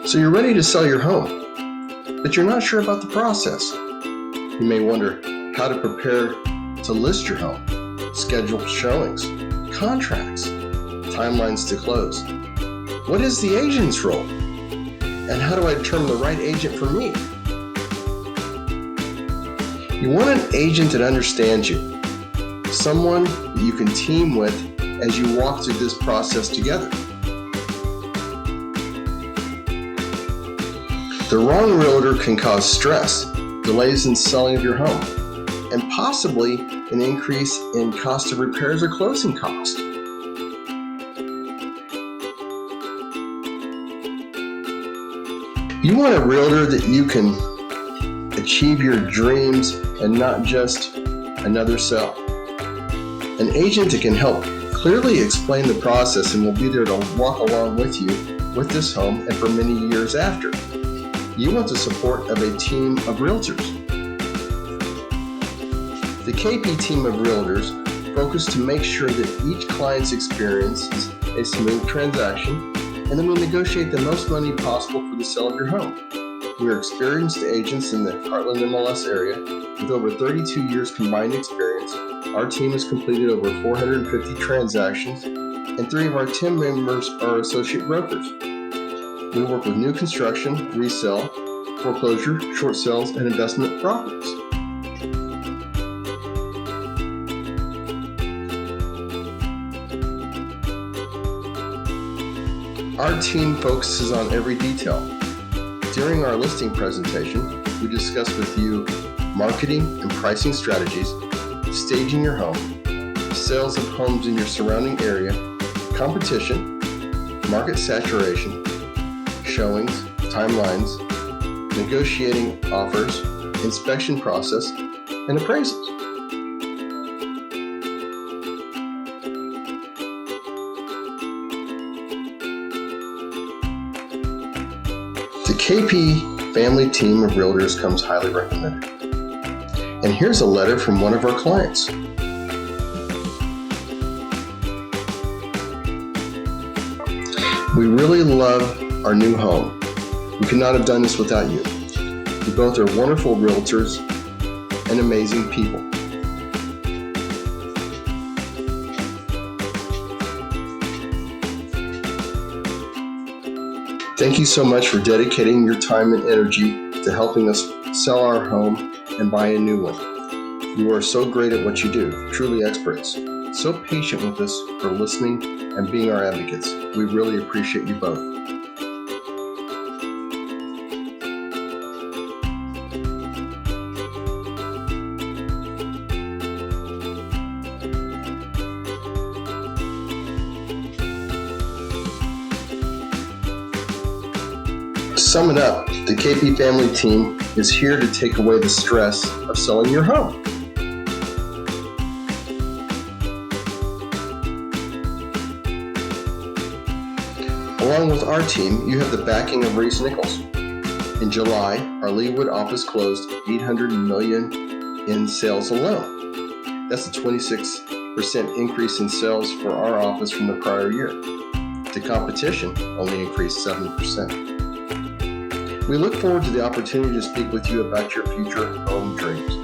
So you're ready to sell your home, but you're not sure about the process. You may wonder how to prepare to list your home, schedule showings, contracts, timelines to close. What is the agent's role? And how do I determine the right agent for me? You want an agent that understands you, someone that you can team with as you walk through this process together. The wrong realtor can cause stress, delays in selling of your home, and possibly an increase in cost of repairs or closing costs. You want a realtor that you can achieve your dreams and not just another sell. An agent that can help clearly explain the process and will be there to walk along with you with this home and for many years after. You want the support of a team of realtors. The KP team of realtors focus to make sure that each client's experience is a smooth transaction, and then we negotiate the most money possible for the sale of your home. We are experienced agents in the Heartland MLS area with over 32 years combined experience. Our team has completed over 450 transactions, and 3 of our team members are associate brokers. We work with new construction, resale, foreclosure, short sales, and investment properties. Our team focuses on every detail. During our listing presentation, we discuss with you marketing and pricing strategies, staging your home, sales of homes in your surrounding area, competition, market saturation, showings, timelines, negotiating offers, inspection process, and appraisals. The KP family team of realtors comes highly recommended. And here's a letter from one of our clients. We really love our new home. We could not have done this without you. You both are wonderful realtors and amazing people. Thank you so much for dedicating your time and energy to helping us sell our home and buy a new one. You are so great at what you do, truly experts. So patient with us for listening and being our advocates. We really appreciate you both. To sum it up, the KP family team is here to take away the stress of selling your home. Along with our team, you have the backing of Reece Nichols. In July, our Leawood office closed $800 million in sales alone. That's a 26% increase in sales for our office from the prior year. The competition only increased 7%. We look forward to the opportunity to speak with you about your future home dreams.